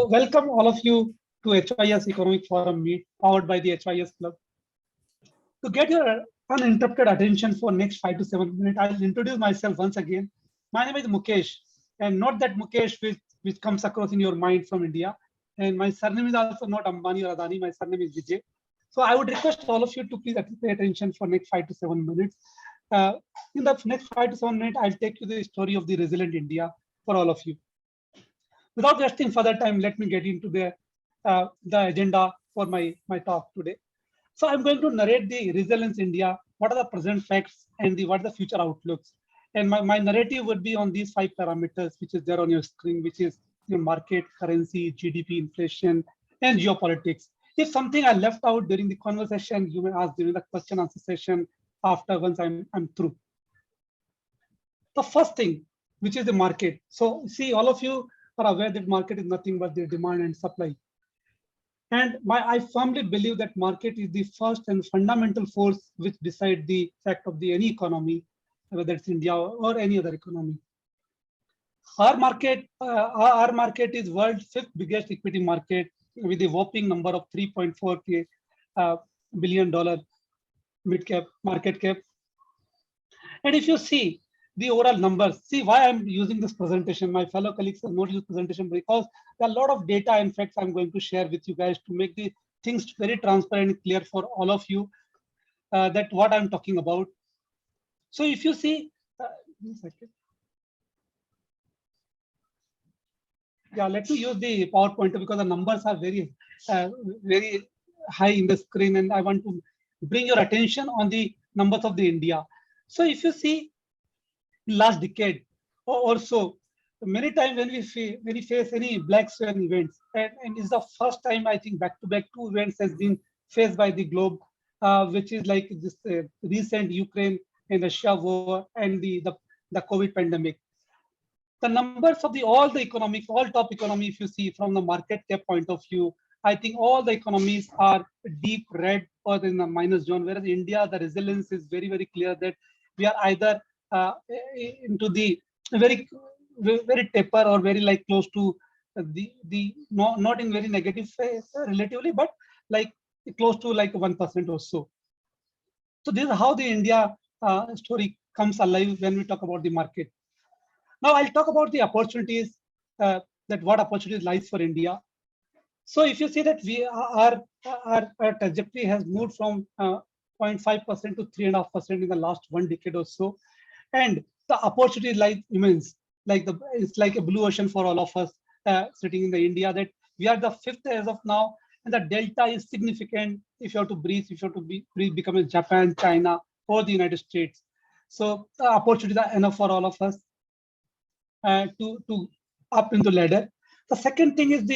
Welcome all of you to HIS Economic Forum Meet powered by the HIS Club. To get your uninterrupted attention for next 5 to 7 minutes, I'll introduce myself once again. My name is Mukesh, and not that Mukesh which comes across in your mind from India. And my surname is also not Ambani or Adani. My surname is Vijay. So I would request all of you to please pay attention for next 5 to 7 minutes. Uh, in the next 5 to 7 minutes, I'll take you the story of the resilient India for all of you. Without wasting further time, let me get into the agenda for my talk today. So I'm going to narrate the resilience India, what are the present facts and what are the future outlooks. And my narrative would be on these 5 parameters, which is there on your screen, which is your market, currency, GDP, inflation, and geopolitics. If something I left out during the conversation, you may ask during the question answer session after once I'm through. The first thing, which is the market. So see, all of you are aware that market is nothing but the demand and supply. And I firmly believe that market is the first and fundamental force which decide the fact of any economy, whether it's India or any other economy. Our market is world's fifth biggest equity market with a whopping number of $3.4 billion mid cap market cap. And if you see the overall numbers, see why I'm using this presentation. My fellow colleagues have not used presentation because there are a lot of data and facts I'm going to share with you guys to make the things very transparent and clear for all of you that what I'm talking about. So if you see, yeah, let me use the PowerPoint because the numbers are very high in the screen, and I want to bring your attention on the numbers of the India. So if you see last decade or so, many times when we face any black swan events, and it's the first time I think back-to-back 2 events has been faced by the globe, which is like this recent Ukraine and Russia war and the COVID pandemic. The numbers of all top economy, if you see from the market cap point of view, I think all the economies are deep red or in the minus zone, whereas India, the resilience is very, very clear that we are either into the very taper or very like close to the not in very negative phase relatively, but like close to like 1% or so. So this is how the India story comes alive when we talk about the market. Now I'll talk about the opportunities, that what opportunities lies for India. So if you see that our trajectory has moved from 0.5% to 3.5% in the last 1 decade or so, and the opportunity lies immense. It's like a blue ocean for all of us sitting in the India, that we are the fifth as of now, and the delta is significant if you have to breathe, if you have to become a Japan, China, or the United States. So the opportunities are enough for all of us to up into ladder. The second thing is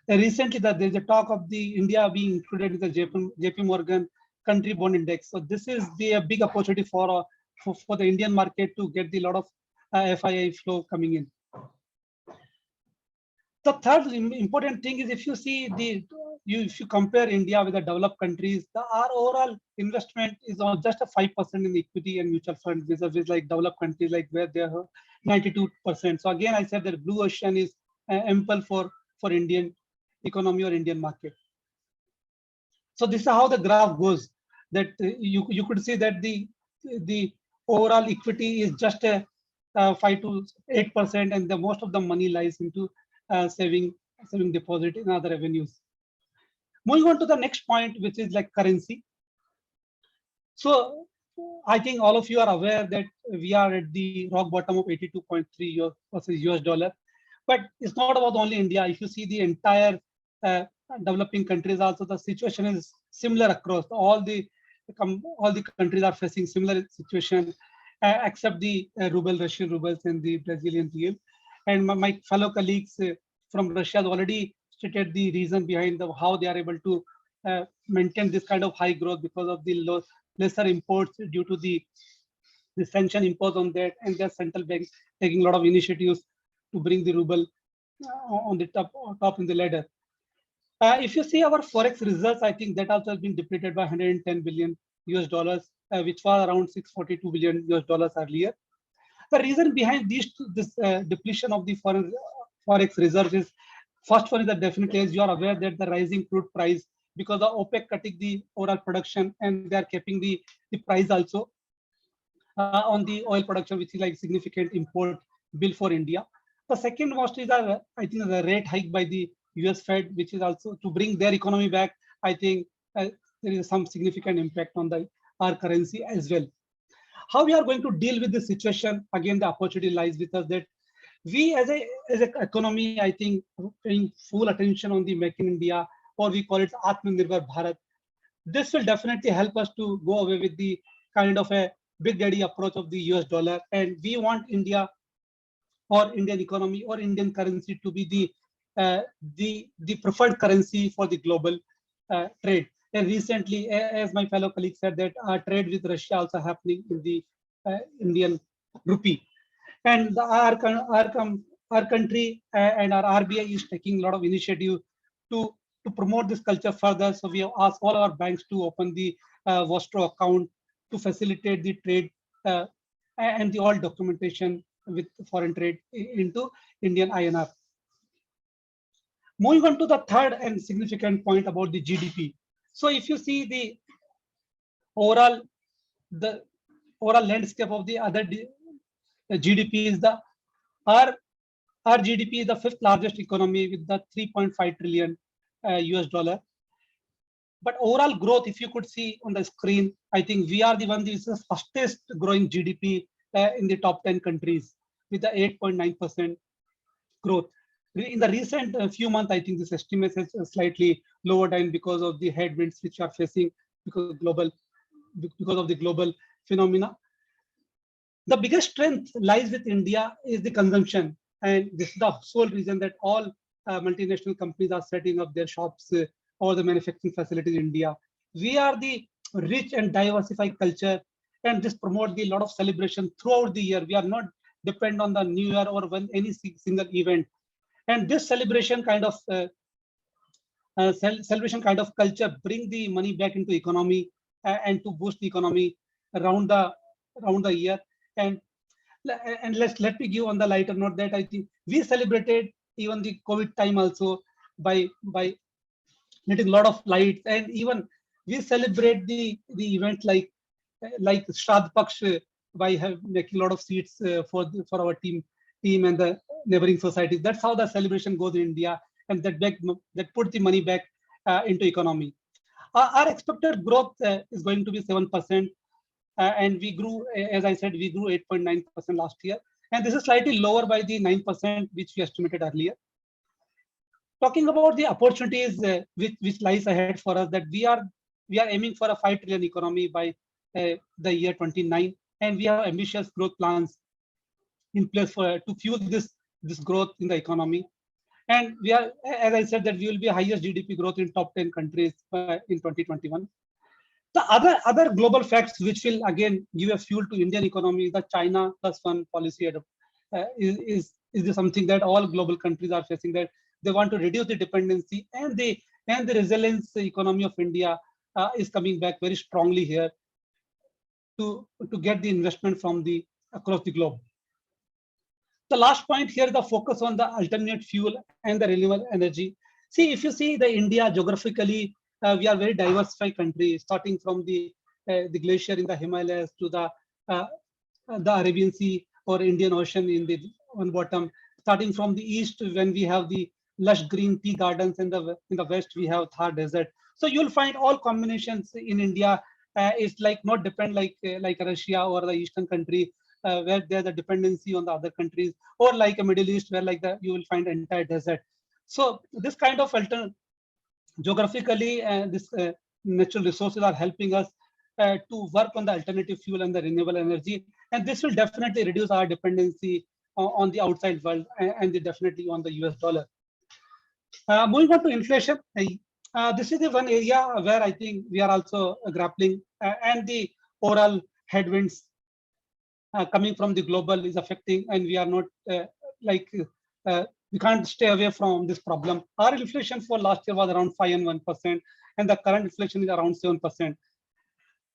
recently that there's a talk of the India being included in the JP Morgan country bond index. So this is a big opportunity for the Indian market to get the lot of FII flow coming in. The third important thing is if you see if you compare India with the developed countries, our overall investment is on just a 5% in equity and mutual funds, vis-a-vis like developed countries like where they are 92%. So again, I said that blue ocean is ample for Indian economy or Indian market. So this is how the graph goes. That you could see that the overall equity is just a 5 to 8%, and the most of the money lies into saving deposit in other avenues. Moving on to the next point, which is like currency. So I think all of you are aware that we are at the rock bottom of 82.3 versus US dollar. But it's not about only India. If you see the entire developing countries, also the situation is similar across. All the countries are facing similar situation, except the Russian rubles and the Brazilian real. And my fellow colleagues from Russia have already stated the reason behind how they are able to maintain this kind of high growth because of the lesser imports due to the sanction imposed on that, and their central bank taking a lot of initiatives to bring the ruble on the top in the ladder. If you see our forex results, I think that also has been depleted by 110 billion US dollars, which was around 642 billion US dollars earlier. The reason behind this depletion of the forex reserves is First one is that definitely, as you are aware, that the rising crude price because the OPEC cutting the overall production and they are keeping the price also on the oil production, which is like significant import bill for India. The second most is I think the rate hike by the US Fed, which is also to bring their economy back. I think there is some significant impact on the our currency as well. How we are going to deal with this situation? Again, the opportunity lies with us that we as an economy, I think, paying full attention on the Make in India, or we call it Atmanirbhar Bharat. This will definitely help us to go away with the kind of a big daddy approach of the US dollar. And we want India or Indian economy or Indian currency to be the preferred currency for the global trade. And recently, as my fellow colleague said, that our trade with Russia also happening in the Indian rupee. And our country and our RBI is taking a lot of initiative to to promote this culture further. So we have asked all our banks to open the Vostro account to facilitate the trade uh, and the all documentation with foreign trade into Indian INR. Moving on to the third and significant point about the GDP. So if you see overall the overall landscape of the other GDP is our our GDP is the fifth largest economy with the 3.5 trillion US dollar. But overall growth, if you could see on the screen, I think we are the one that is the fastest growing GDP in the top 10 countries with the 8.9% growth. In the recent few months, I think this estimate is slightly lower down because of the headwinds which are facing because of the global phenomena. The biggest strength lies with India is the consumption, and this is the sole reason that all multinational companies are setting up their shops or the manufacturing facilities in India. We are the rich and diversified culture, and this promotes the lot of celebration throughout the year. We are not depend on the New Year or when any single event, and this celebration kind of celebration kind of culture bring the money back into economy and to boost the economy around the year. And and let me give on the lighter note that I think we celebrated even the COVID time also by letting a lot of lights, and even we celebrate the event like Shraddh Paksh by making a lot of seats for our team and the neighboring societies. That's how the celebration goes in India, and that put the money back into economy. Our expected growth is going to be 7%, and we grew, as I said, we grew 8.9% last year, and this is slightly lower by the 9% which we estimated earlier. Talking about the opportunities which lies ahead for us, that we are aiming for a 5 trillion economy by the year 29, and we have ambitious growth plans in place to fuel this growth in the economy. And we are, as I said, that we will be highest GDP growth in top 10 countries in 2021. The other global facts which will again give a fuel to Indian economy is the China plus one policy is something that all global countries are facing, that they want to reduce the dependency, and the resilience economy of India is coming back very strongly here to get the investment from the across the globe. The last point here is the focus on the alternate fuel and the renewable energy. See, if you see the India geographically, we are very diversified country, starting from the glacier in the Himalayas to uh, the Arabian Sea or Indian Ocean in the on bottom. Starting from the east, when we have the lush green tea gardens, in the west we have Thar Desert. So you'll find all combinations in India. It's like not depend like Russia or the eastern country where there's a dependency on the other countries, or like a Middle East where like you will find entire desert. So this kind of geographically, this natural resources are helping us to work on the alternative fuel and the renewable energy, and this will definitely reduce our dependency on the outside world and definitely on the US dollar. Moving on to inflation, this is the one area where I think we are also grappling, and the overall headwinds coming from the global is affecting, and we are not like we can't stay away from this problem. Our inflation for last year was around 5 and 1%, and the current inflation is around 7%.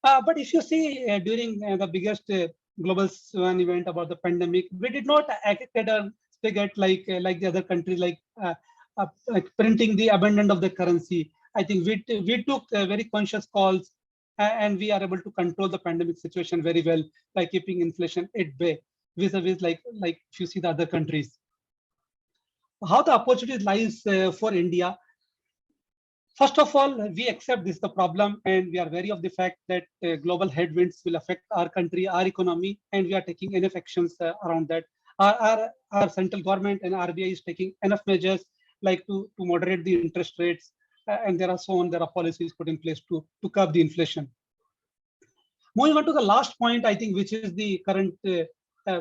But if you see during the biggest global swan event about the pandemic, we did not act at a spigot like the other countries like like printing the abandon of the currency. I think we took very conscious calls, and we are able to control the pandemic situation very well by keeping inflation at bay vis-a-vis like if you see the other countries. How the opportunity lies for India. First of all, we accept this is the problem, and we are wary of the fact that global headwinds will affect our country, our economy, and we are taking enough actions around that. Our central government and RBI is taking enough measures like to moderate the interest rates, and there are policies put in place to curb the inflation. Moving on to the last point, I think, which is the current uh,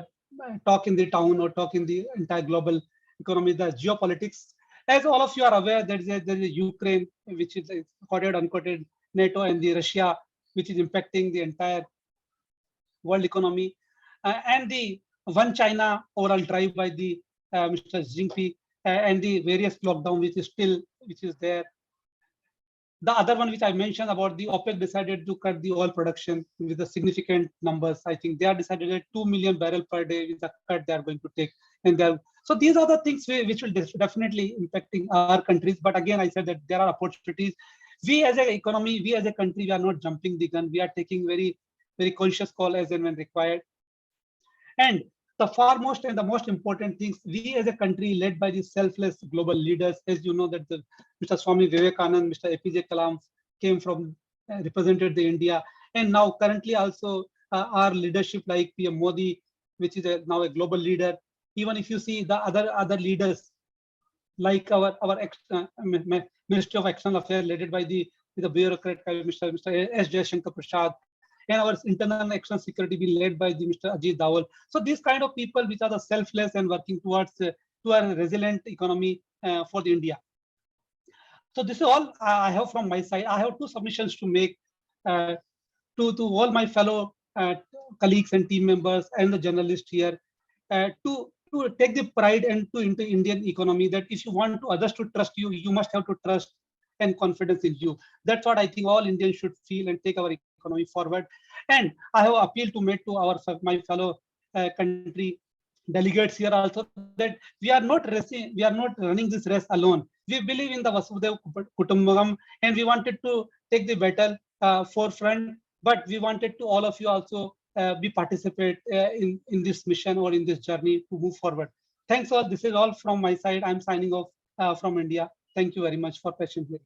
talk in the town or talk in the entire global economy, the geopolitics. As all of you are aware, there is a Ukraine, which is a quoted, unquoted, NATO, and the Russia, which is impacting the entire world economy, and the one China overall drive by the Mr. Xi Jinping, and the various lockdown, which is there. The other one which I mentioned about the OPEC decided to cut the oil production with the significant numbers. I think they are decided at 2 million barrel per day with the cut they are going to take. And they're so these are the things which will definitely impacting our countries. But again, I said that there are opportunities. We as an economy, we as a country, we are not jumping the gun. We are taking very conscious call as and when required. And the foremost and the most important things, we as a country led by the selfless global leaders, as you know that Mr. Swami Vivekanand, Mr. APJ Kalam came from, represented the India. And now currently also our leadership like PM Modi, which is now a global leader. Even if you see the other leaders like our Ministry of External Affairs led by the bureaucrat Mr. S. Jaishankar Prasad, and our internal external security be led by the Mr. Ajit Dawal. So these kind of people which are the selfless and working towards to a resilient economy for the India. So this is all I have from my side. I have two submissions to make uh, to all my fellow colleagues and team members and the journalists here, to take the pride and to into Indian economy, that if you want to others to trust you, you must have to trust and confidence in you. That's what I think all Indians should feel and take our economy forward. And I have appealed to make to my fellow country delegates here also, that we are not racing, we are not running this race alone. We believe in the Vasudhaiva Kutumbakam, and we wanted to take the battle forefront, but we wanted to all of you also be participate in this mission or in this journey to move forward. Thanks all. This is all from my side. I'm signing off from India. Thank you very much for patiently.